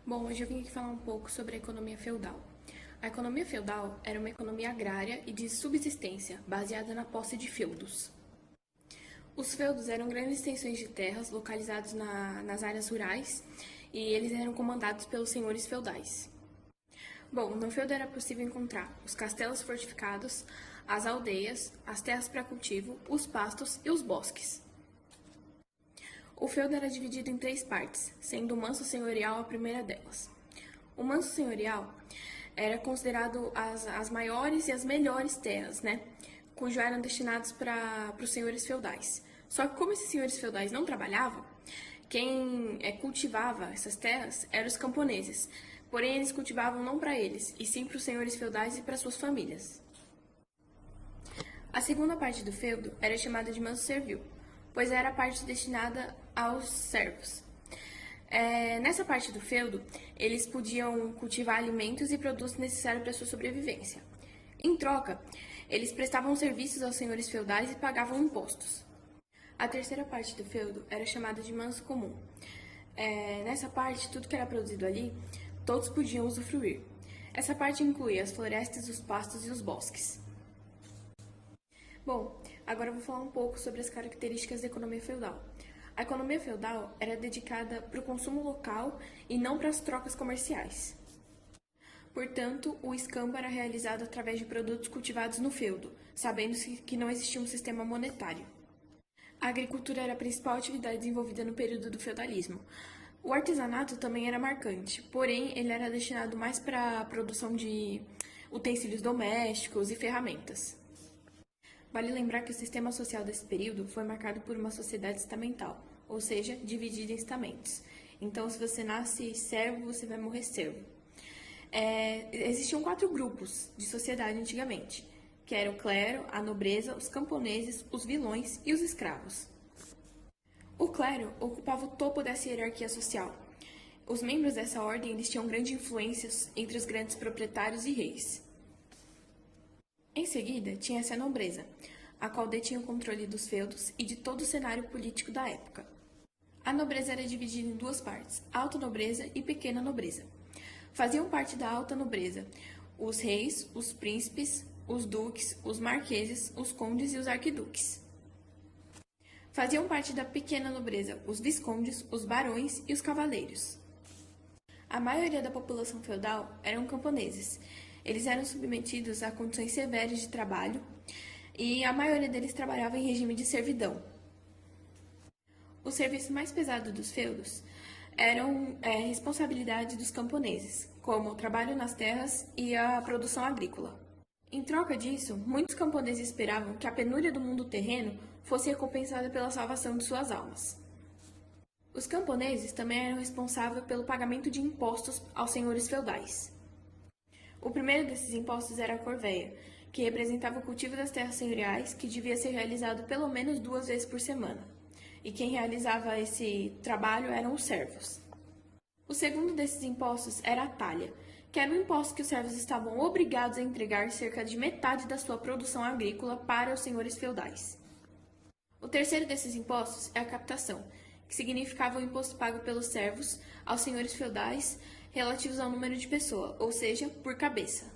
Bom, hoje eu vim aqui falar um pouco sobre a economia feudal. A economia feudal era uma economia agrária e de subsistência, baseada na posse de feudos. Os feudos eram grandes extensões de terras localizados nas áreas rurais e eles eram comandados pelos senhores feudais. Bom, no feudo era possível encontrar os castelos fortificados, as aldeias, as terras para cultivo, os pastos e os bosques. O feudo era dividido em 3 partes, sendo o manso senhorial a primeira delas. O manso senhorial era considerado as maiores e as melhores terras, cujo eram destinados para os senhores feudais. Só que como esses senhores feudais não trabalhavam, quem cultivava essas terras eram os camponeses. Porém, eles cultivavam não para eles, e sim para os senhores feudais e para suas famílias. A segunda parte do feudo era chamada de manso servil, pois era a parte destinada aos servos. Nessa parte do feudo, eles podiam cultivar alimentos e produtos necessários para sua sobrevivência. Em troca, eles prestavam serviços aos senhores feudais e pagavam impostos. A terceira parte do feudo era chamada de manso comum. Nessa parte, tudo que era produzido ali, todos podiam usufruir. Essa parte incluía as florestas, os pastos e os bosques. Bom, agora eu vou falar um pouco sobre as características da economia feudal. A economia feudal era dedicada para o consumo local e não para as trocas comerciais. Portanto, o escambo era realizado através de produtos cultivados no feudo, sabendo que não existia um sistema monetário. A agricultura era a principal atividade desenvolvida no período do feudalismo. O artesanato também era marcante, porém ele era destinado mais para a produção de utensílios domésticos e ferramentas. Vale lembrar que o sistema social desse período foi marcado por uma sociedade estamental, ou seja, dividida em estamentos. Então, se você nasce servo, você vai morrer servo. Existiam 4 grupos de sociedade antigamente, que eram o clero, a nobreza, os camponeses, os vilões e os escravos. O clero ocupava o topo dessa hierarquia social. Os membros dessa ordem eles tinham grande influência entre os grandes proprietários e reis. Em seguida, tinha-se a nobreza, a qual detinha o controle dos feudos e de todo o cenário político da época. A nobreza era dividida em 2 partes, alta nobreza e pequena nobreza. Faziam parte da alta nobreza os reis, os príncipes, os duques, os marqueses, os condes e os arquiduques. Faziam parte da pequena nobreza os viscondes, os barões e os cavaleiros. A maioria da população feudal eram camponeses. Eles eram submetidos a condições severas de trabalho e a maioria deles trabalhava em regime de servidão. O serviço mais pesado dos feudos eram responsabilidade dos camponeses, como o trabalho nas terras e a produção agrícola. Em troca disso, muitos camponeses esperavam que a penúria do mundo terreno fosse recompensada pela salvação de suas almas. Os camponeses também eram responsáveis pelo pagamento de impostos aos senhores feudais. O primeiro desses impostos era a corvéia, que representava o cultivo das terras senhoriais, que devia ser realizado pelo menos 2 vezes por semana. E quem realizava esse trabalho eram os servos. O segundo desses impostos era a talha, que era um imposto que os servos estavam obrigados a entregar cerca de metade da sua produção agrícola para os senhores feudais. O terceiro desses impostos é a captação, que significava o imposto pago pelos servos aos senhores feudais relativos ao número de pessoa, ou seja, por cabeça.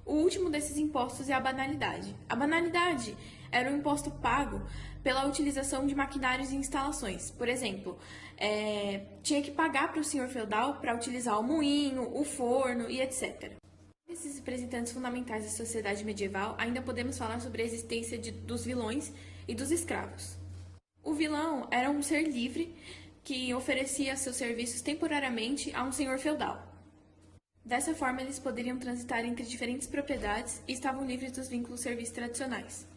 O último desses impostos é a banalidade. A banalidade era um imposto pago pela utilização de maquinários e instalações. Por exemplo, tinha que pagar para o senhor feudal para utilizar o moinho, o forno e etc. Esses representantes fundamentais da sociedade medieval, ainda podemos falar sobre a existência dos vilões e dos escravos. O vilão era um ser livre que oferecia seus serviços temporariamente a um senhor feudal. Dessa forma, eles poderiam transitar entre diferentes propriedades e estavam livres dos vínculos serviços tradicionais.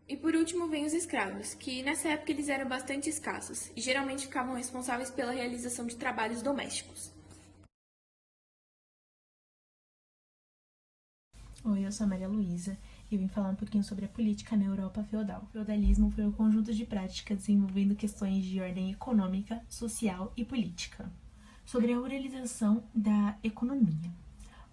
E por último, vem os escravos, que nessa época eles eram bastante escassos e geralmente ficavam responsáveis pela realização de trabalhos domésticos. Oi, eu sou a Maria Luísa e vim falar um pouquinho sobre a política na Europa feudal. O feudalismo foi um conjunto de práticas envolvendo questões de ordem econômica, social e política. Sobre a organização da economia.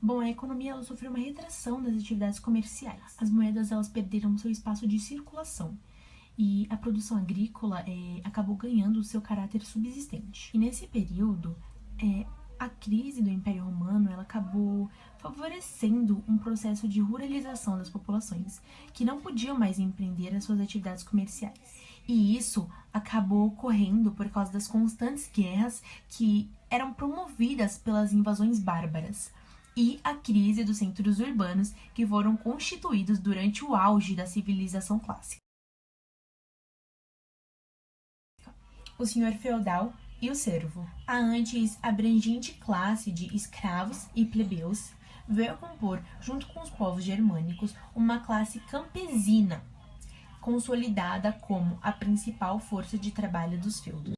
Bom, a economia ela sofreu uma retração das atividades comerciais. As moedas elas perderam seu espaço de circulação e a produção agrícola acabou ganhando o seu caráter subsistente. E nesse período, A crise do Império Romano ela acabou favorecendo um processo de ruralização das populações, que não podiam mais empreender as suas atividades comerciais. E isso acabou ocorrendo por causa das constantes guerras que eram promovidas pelas invasões bárbaras e a crise dos centros urbanos que foram constituídos durante o auge da civilização clássica. O senhor feudal e o servo. A antes abrangente classe de escravos e plebeus veio a compor, junto com os povos germânicos, uma classe campesina, consolidada como a principal força de trabalho dos feudos.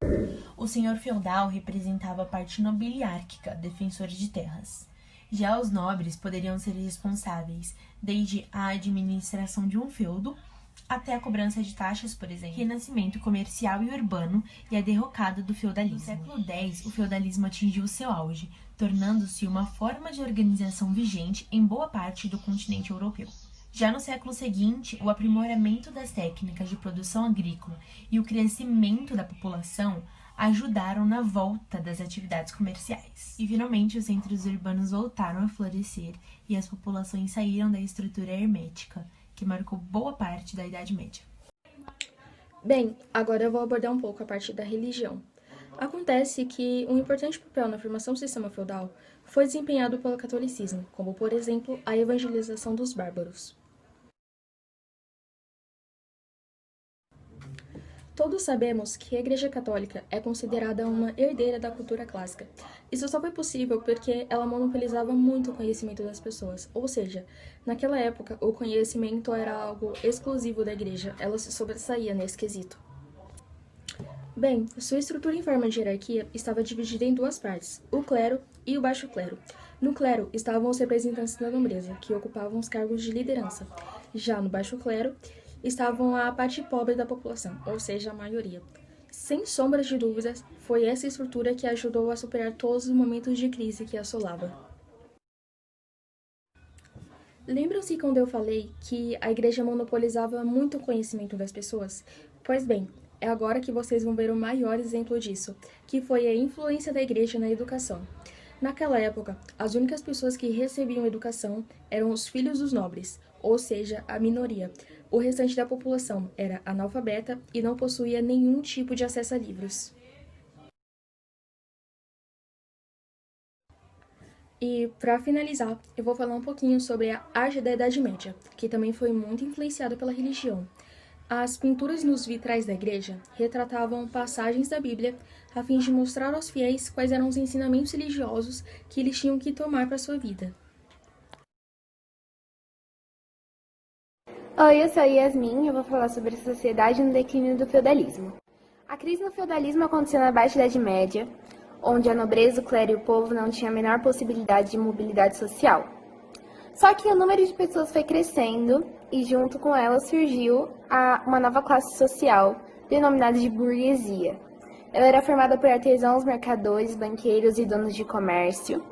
O senhor feudal representava a parte nobiliárquica, defensores de terras. Já os nobres poderiam ser responsáveis desde a administração de um feudo até a cobrança de taxas, por exemplo, renascimento comercial e urbano e a derrocada do feudalismo. No século X, o feudalismo atingiu seu auge, tornando-se uma forma de organização vigente em boa parte do continente europeu. Já no século seguinte, o aprimoramento das técnicas de produção agrícola e o crescimento da população ajudaram na volta das atividades comerciais. E finalmente os centros urbanos voltaram a florescer e as populações saíram da estrutura hermética, que marcou boa parte da Idade Média. Bem, agora eu vou abordar um pouco a parte da religião. Acontece que um importante papel na formação do sistema feudal foi desempenhado pelo catolicismo, como, por exemplo, a evangelização dos bárbaros. Todos sabemos que a Igreja Católica é considerada uma herdeira da cultura clássica. Isso só foi possível porque ela monopolizava muito o conhecimento das pessoas, ou seja, naquela época o conhecimento era algo exclusivo da Igreja, ela se sobressaía nesse quesito. Bem, sua estrutura em forma de hierarquia estava dividida em duas partes, o clero e o baixo clero. No clero estavam os representantes da nobreza, que ocupavam os cargos de liderança. Já no baixo clero estavam a parte pobre da população, ou seja, a maioria. Sem sombras de dúvidas, foi essa estrutura que ajudou a superar todos os momentos de crise que assolava. Lembram-se quando eu falei que a igreja monopolizava muito o conhecimento das pessoas? Pois bem, é agora que vocês vão ver o maior exemplo disso, que foi a influência da igreja na educação. Naquela época, as únicas pessoas que recebiam educação eram os filhos dos nobres, ou seja, a minoria. O restante da população era analfabeta e não possuía nenhum tipo de acesso a livros. E, para finalizar, eu vou falar um pouquinho sobre a arte da Idade Média, que também foi muito influenciada pela religião. As pinturas nos vitrais da igreja retratavam passagens da Bíblia a fim de mostrar aos fiéis quais eram os ensinamentos religiosos que eles tinham que tomar para a sua vida. Oi, eu sou a Yasmin e eu vou falar sobre a sociedade no declínio do feudalismo. A crise no feudalismo aconteceu na Baixa Idade Média, onde a nobreza, o clero e o povo não tinham a menor possibilidade de mobilidade social. Só que o número de pessoas foi crescendo e junto com ela surgiu uma nova classe social, denominada de burguesia. Ela era formada por artesãos, mercadores, banqueiros e donos de comércio,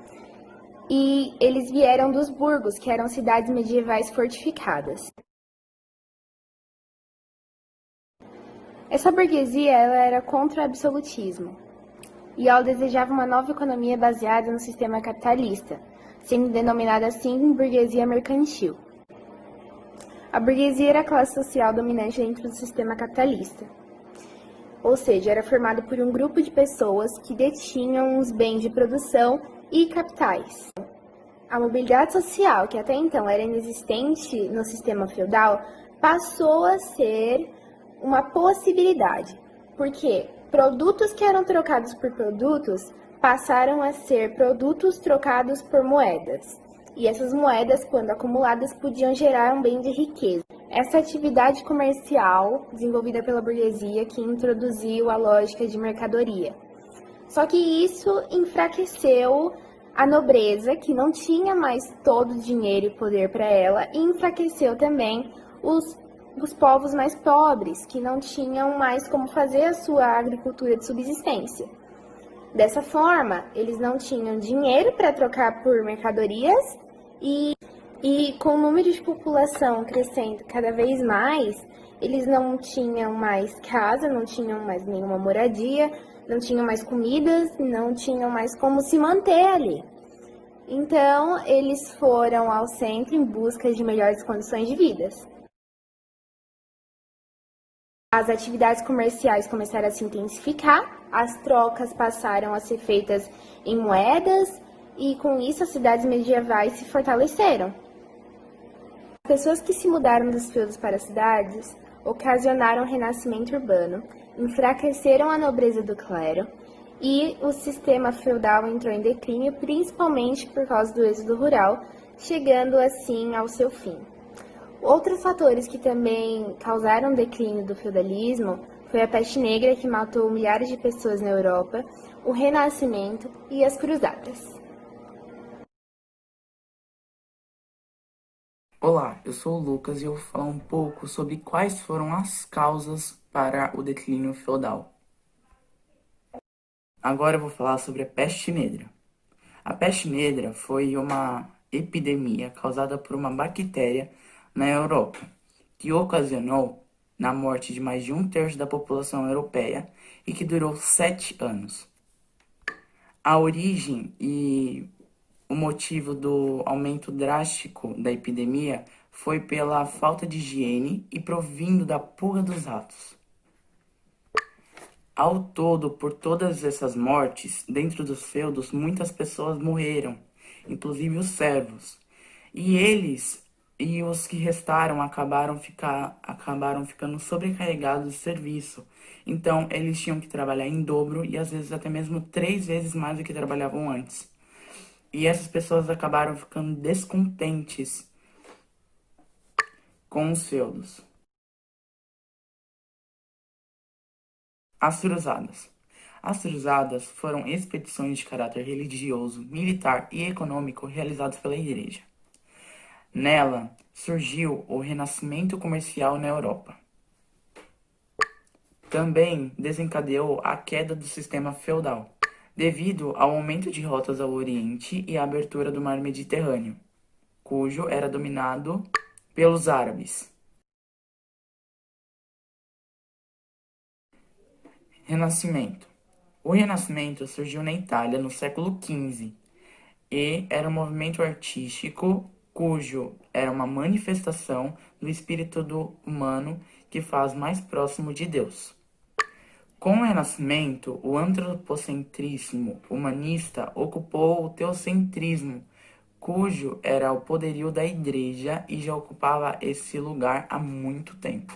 e eles vieram dos burgos, que eram cidades medievais fortificadas. Essa burguesia ela era contra o absolutismo e ela desejava uma nova economia baseada no sistema capitalista, sendo denominada assim burguesia mercantil. A burguesia era a classe social dominante dentro do sistema capitalista, ou seja, era formada por um grupo de pessoas que detinham os bens de produção e capitais. A mobilidade social, que até então era inexistente no sistema feudal, passou a ser uma possibilidade, porque produtos que eram trocados por produtos passaram a ser produtos trocados por moedas. E essas moedas, quando acumuladas, podiam gerar um bem de riqueza. Essa atividade comercial desenvolvida pela burguesia que introduziu a lógica de mercadoria. Só que isso enfraqueceu a nobreza, que não tinha mais todo o dinheiro e poder para ela, e enfraqueceu também os povos mais pobres, que não tinham mais como fazer a sua agricultura de subsistência. Dessa forma, eles não tinham dinheiro para trocar por mercadorias e com o número de população crescendo cada vez mais, Eles não tinham mais casa, não tinham mais nenhuma moradia, não tinham mais comidas, não tinham mais como se manter ali. Então, eles foram ao centro em busca de melhores condições de vida. As atividades comerciais começaram a se intensificar, as trocas passaram a ser feitas em moedas e, com isso, as cidades medievais se fortaleceram. As pessoas que se mudaram dos feudos para as cidades ocasionaram o renascimento urbano, enfraqueceram a nobreza do clero e o sistema feudal entrou em declínio, principalmente por causa do êxodo rural, chegando assim ao seu fim. Outros fatores que também causaram o declínio do feudalismo foi a peste negra, que matou milhares de pessoas na Europa, o Renascimento e as Cruzadas. Olá, eu sou o Lucas e eu vou falar um pouco sobre quais foram as causas para o declínio feudal. Agora eu vou falar sobre a peste negra. A peste negra foi uma epidemia causada por uma bactéria na Europa, que ocasionou na morte de mais de 1/3 da população europeia e que durou 7 anos. A origem e o motivo do aumento drástico da epidemia foi pela falta de higiene e provindo da pulga dos ratos. Ao todo, por todas essas mortes, dentro dos feudos, muitas pessoas morreram, inclusive os servos. E os que restaram acabaram ficando sobrecarregados de serviço. Então, eles tinham que trabalhar em dobro e às vezes até mesmo 3 vezes mais do que trabalhavam antes. E essas pessoas acabaram ficando descontentes com os feudos. As Cruzadas. As Cruzadas foram expedições de caráter religioso, militar e econômico realizadas pela Igreja. Nela surgiu o renascimento comercial na Europa. Também desencadeou a queda do sistema feudal, devido ao aumento de rotas ao Oriente e à abertura do mar Mediterrâneo, cujo era dominado pelos árabes. Renascimento. O Renascimento surgiu na Itália no século XV e era um movimento artístico cujo era uma manifestação do espírito do humano que faz mais próximo de Deus. Com o Renascimento, o antropocentrismo humanista ocupou o teocentrismo, cujo era o poderio da Igreja e já ocupava esse lugar há muito tempo.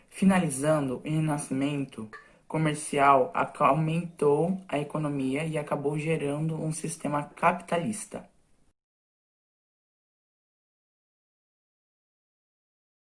Finalizando, o renascimento comercial aumentou a economia e acabou gerando um sistema capitalista.